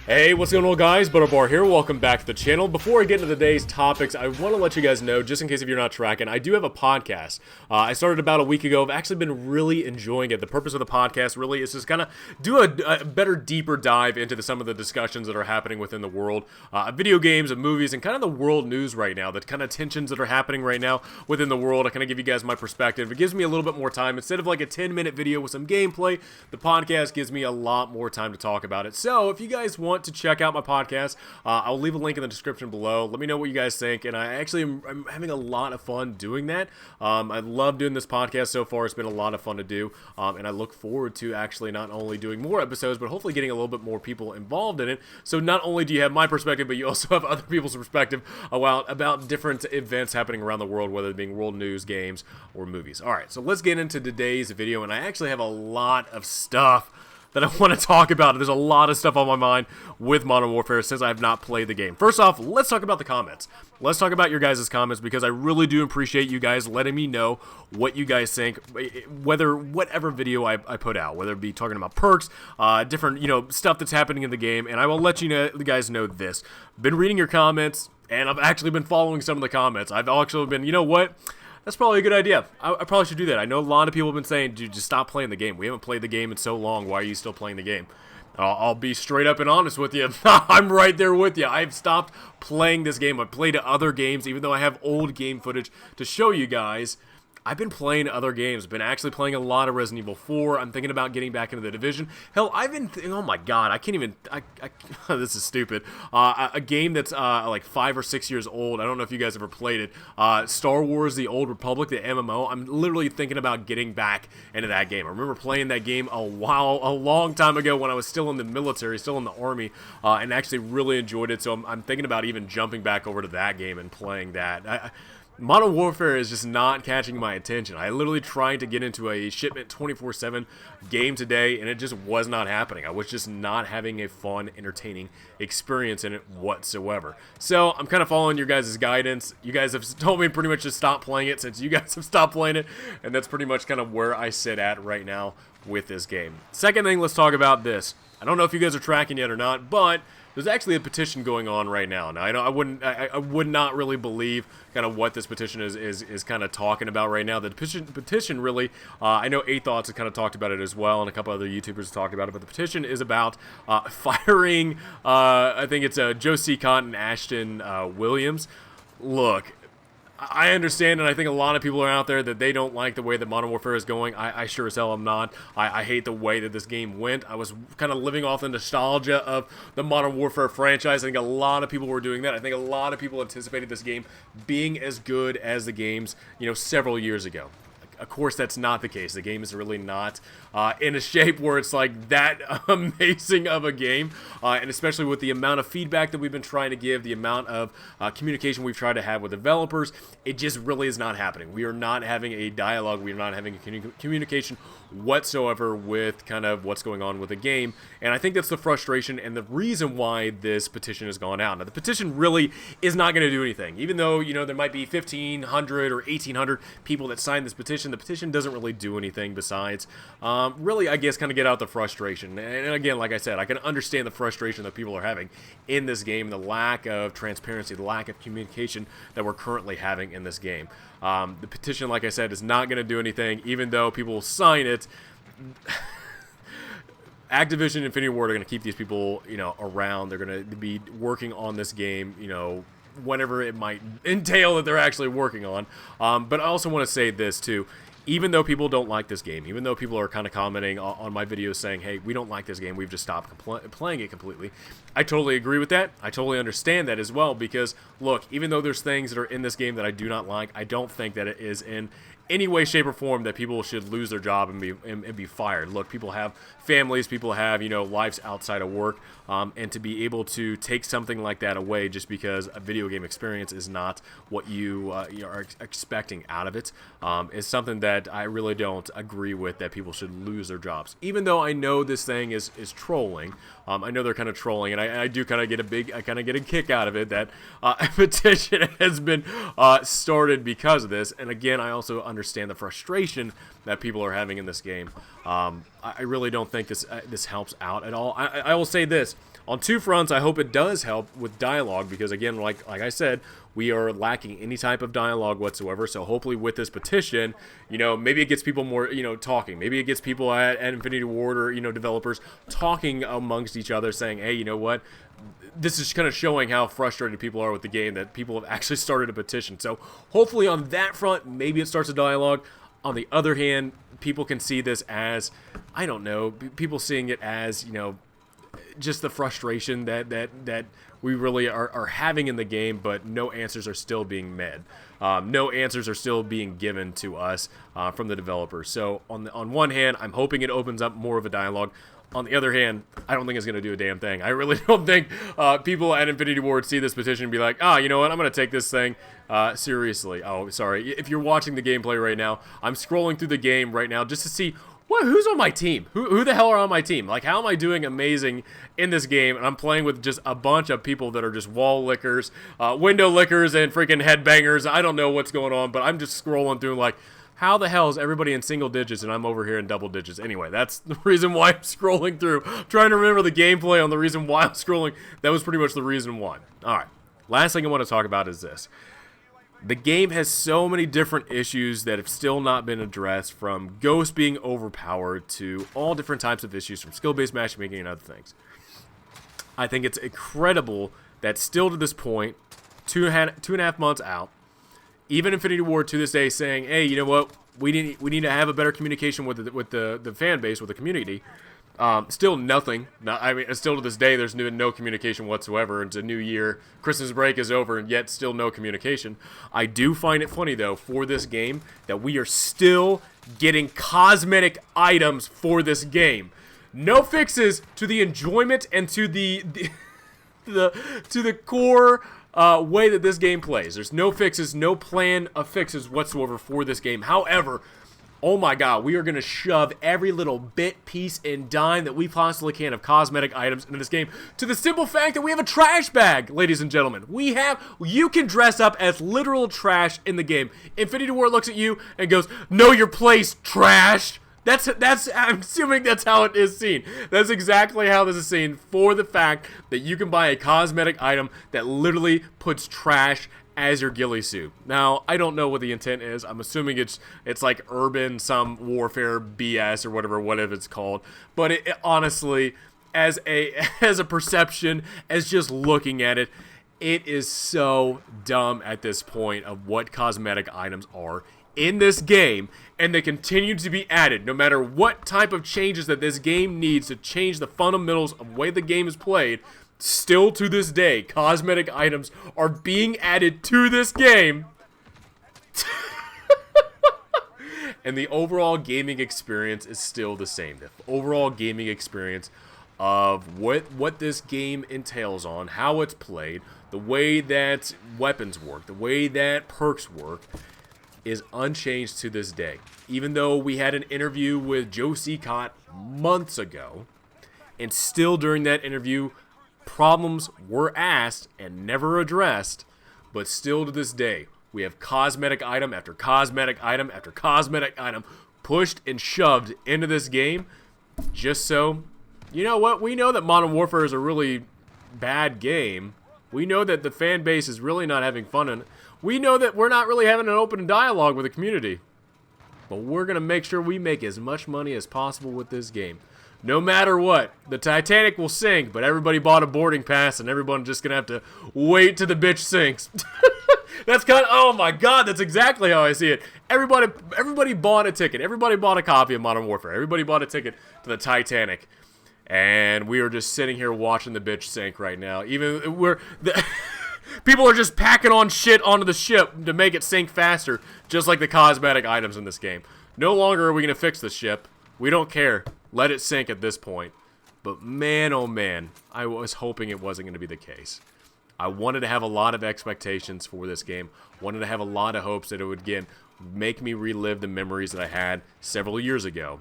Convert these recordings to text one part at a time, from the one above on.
Hey, what's going on, guys? Butterbar here. Welcome back to the channel. Before I get into today's topics, I want to let you guys know, just in case if you're not tracking, I do have a podcast. I started about a week ago. I've actually been really enjoying it. The purpose of the podcast really is just kind of do a better, deeper dive into some of the discussions that are happening within the world, video games and movies, and kind of the world news right now, the kind of tensions that are happening right now within the world. I kind of give you guys my perspective. It gives me a little bit more time. Instead of like a 10-minute video with some gameplay, the podcast gives me a lot more time to talk about it. So if you guys want to check out my podcast, I'll leave a link in the description below. Let me know what you guys think, and I actually am having a lot of fun doing that. I love doing this podcast so far. It's been a lot of fun to do, and I look forward to actually not only doing more episodes, but hopefully getting a little bit more people involved in it. So not only do you have my perspective, but you also have other people's perspective about different events happening around the world, whether it being world news, games, or movies. Alright, so let's get into today's video, and I actually have a lot of stuff that I want to talk about. There's a lot of stuff on my mind with Modern Warfare since I have not played the game. First off, let's talk about the comments. Let's talk about your guys' comments, because I really do appreciate you guys letting me know what you guys think, whatever video I put out, whether it be talking about perks, different, stuff that's happening in the game, and I will let you guys know this. Been reading your comments, and I've actually been following some of the comments. I've actually been, you know what? That's probably a good idea. I probably should do that. I know a lot of people have been saying, dude, just stop playing the game. We haven't played the game in so long. Why are you still playing the game? I'll be straight up and honest with you. I'm right there with you. I've stopped playing this game. I've played other games, even though I have old game footage to show you guys. I've been playing other games. I've been actually playing a lot of Resident Evil 4. I'm thinking about getting back into the Division. Hell, I've been oh my god, I can't even, this is stupid. A game that's like 5 or 6 years old. I don't know if you guys ever played it. Star Wars: The Old Republic, the MMO. I'm literally thinking about getting back into that game. I remember playing that game a long time ago when I was still in the military, still in the army, and actually really enjoyed it. So I'm thinking about even jumping back over to that game and playing that. Modern Warfare is just not catching my attention. I literally tried to get into a shipment 24/7 game today, and it just was not happening. I was just not having a fun, entertaining experience in it whatsoever. So I'm kind of following your guys' guidance. You guys have told me pretty much to stop playing it since you guys have stopped playing it, and that's pretty much kind of where I sit at right now with this game. Second thing, let's talk about this. I don't know if you guys are tracking yet or not, but there's actually a petition going on right now. Now, I would not really believe kind of what this petition is kind of talking about right now. The petition really, I know 8 Thoughts has kind of talked about it as well, and a couple other YouTubers have talked about it, but the petition is about firing, I think it's Josie Cotton and Ashton Williams. Look, I understand, and I think a lot of people are out there that they don't like the way that Modern Warfare is going. I sure as hell am not. I hate the way that this game went. I was kind of living off the nostalgia of the Modern Warfare franchise. I think a lot of people were doing that. I think a lot of people anticipated this game being as good as the games, several years ago. Of course, that's not the case. The game is really not in a shape where it's like that amazing of a game, and especially with the amount of feedback that we've been trying to give, the amount of communication we've tried to have with developers, it just really is not happening. We are not having a dialogue. We are not having a communication whatsoever with kind of what's going on with the game, and I think that's the frustration and the reason why this petition has gone out. Now, the petition really is not going to do anything. Even though, there might be 1,500 or 1,800 people that signed this petition, the petition doesn't really do anything besides really, I guess, kind of get out the frustration. And again, like I said, I can understand the frustration that people are having in this game, the lack of transparency, the lack of communication that we're currently having in this game. The petition, like I said, is not going to do anything, even though people will sign it. Activision and Infinity Ward are going to keep these people, around. They're going to be working on this game, whatever it might entail that they're actually working on. But I also want to say this, too. Even though people don't like this game, even though people are kind of commenting on my videos saying, hey, we don't like this game, we've just stopped playing it completely, I totally agree with that. I totally understand that as well, because, look, even though there's things that are in this game that I do not like, I don't think that it is in any way, shape, or form that people should lose their job and be fired. Look, people have families, people have, lives outside of work, and to be able to take something like that away just because a video game experience is not what you are expecting out of it is something that I really don't agree with, that people should lose their jobs. Even though I know this thing is trolling, I know they're kind of trolling, and I do kind of get a kick out of it that a petition has been started because of this. And again, I also understand the frustration that people are having in this game. I really don't think this helps out at all. I will say this. on two fronts, I hope it does help with dialogue, because again, like I said, we are lacking any type of dialogue whatsoever. So hopefully with this petition, you know, maybe it gets people more, you know, talking. Maybe it gets people at Infinity Ward or, you know, developers talking amongst each other, saying, hey, you know what? This is kind of showing how frustrated people are with the game, that people have actually started a petition. So hopefully on that front, maybe it starts a dialogue. On the other hand, people can see this as, I don't know, people seeing it as, you know, just the frustration that we really are having in the game, but no answers are still being met. No answers are still being given to us from the developers. So on one hand, I'm hoping it opens up more of a dialogue. On the other hand, I don't think it's going to do a damn thing. I really don't think people at Infinity Ward see this petition and be like, ah, you know what, I'm going to take this thing seriously. Oh, sorry. If you're watching the gameplay right now, I'm scrolling through the game right now just to see who's on my team. Who the hell are on my team? Like, how am I doing amazing in this game? And I'm playing with just a bunch of people that are just wall lickers, window lickers, and freaking headbangers. I don't know what's going on, but I'm just scrolling through like, how the hell is everybody in single digits and I'm over here in double digits? Anyway, that's the reason why I'm scrolling through. I'm trying to remember the gameplay on the reason why I'm scrolling. That was pretty much the reason why. All right. Last thing I want to talk about is this. The game has so many different issues that have still not been addressed, from ghosts being overpowered to all different types of issues, from skill-based matchmaking and other things. I think it's incredible that still to this point, two and a half months out, even Infinity Ward to this day saying, hey, you know what, we need to have a better communication with the fan base, with the community. Still nothing. I mean, still to this day, there's no communication whatsoever. It's a new year. Christmas break is over, and yet still no communication. I do find it funny, though, for this game, that we are still getting cosmetic items for this game. No fixes to the enjoyment and to the core way that this game plays. There's no fixes, no plan of fixes whatsoever for this game. However, oh my god, we are going to shove every little bit, piece, and dime that we possibly can of cosmetic items into this game, to the simple fact that we have a trash bag, ladies and gentlemen. You can dress up as literal trash in the game. Infinity Ward looks at you and goes, know your place, trash. I'm assuming that's how it is seen. That's exactly how this is seen, for the fact that you can buy a cosmetic item that literally puts trash as your ghillie suit. Now, I don't know what the intent is. I'm assuming it's like urban, some warfare BS or whatever it's called. But it honestly, as a perception, as just looking at it, it is so dumb at this point of what cosmetic items are in this game, and they continue to be added no matter what type of changes that this game needs to change the fundamentals of the way the game is played. Still to this day, cosmetic items are being added to this game. And the overall gaming experience is still the same. The overall gaming experience of what this game entails on, how it's played, the way that weapons work, the way that perks work, is unchanged to this day. Even though we had an interview with Joe Seacott months ago, and still during that interview, problems were asked and never addressed, but still to this day, we have cosmetic item after cosmetic item after cosmetic item pushed and shoved into this game, just so, you know what, we know that Modern Warfare is a really bad game. We know that the fan base is really not having fun, and we know that we're not really having an open dialogue with the community. But we're going to make sure we make as much money as possible with this game. No matter what, the Titanic will sink, but everybody bought a boarding pass, and everyone's just going to have to wait till the bitch sinks. That's kind of, oh my god, that's exactly how I see it. Everybody bought a ticket. Everybody bought a copy of Modern Warfare. Everybody bought a ticket to the Titanic. And we are just sitting here watching the bitch sink right now. People are just packing on shit onto the ship to make it sink faster, just like the cosmetic items in this game. No longer are we going to fix the ship. We don't care. Let it sink at this point. But man, oh man, I was hoping it wasn't going to be the case. I wanted to have a lot of expectations for this game. Wanted to have a lot of hopes that it would, again, make me relive the memories that I had several years ago.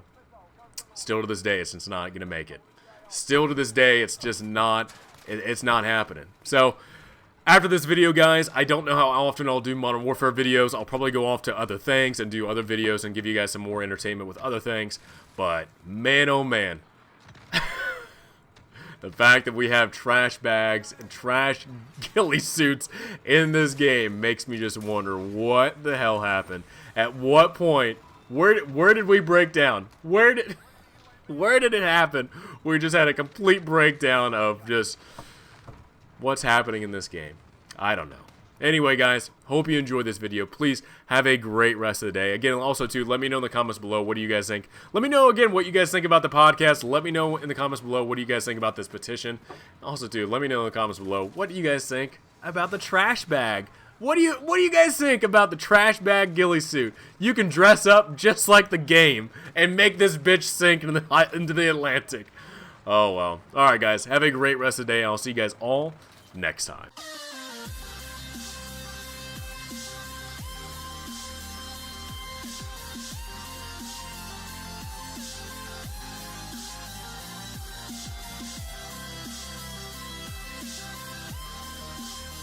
Still to this day, it's not going to make it. Still to this day, it's just not, it's not happening. So, after this video, guys, I don't know how often I'll do Modern Warfare videos. I'll probably go off to other things and do other videos and give you guys some more entertainment with other things. But, man, oh man. The fact that we have trash bags and trash ghillie suits in this game makes me just wonder what the hell happened. At what point, where did we break down? Where did it happen? We just had a complete breakdown of just what's happening in this game. I don't know. Anyway, guys, hope you enjoyed this video. Please have a great rest of the day. Again, also, too, let me know in the comments below, what do you guys think? Let me know, again, what you guys think about the podcast. Let me know in the comments below, what do you guys think about this petition? Also, too, let me know in the comments below, what do you guys think about the trash bag? What do you guys think about the trash bag ghillie suit? You can dress up just like the game and make this bitch sink into the Atlantic. Oh, well. All right, guys, have a great rest of the day. I'll see you guys all next time.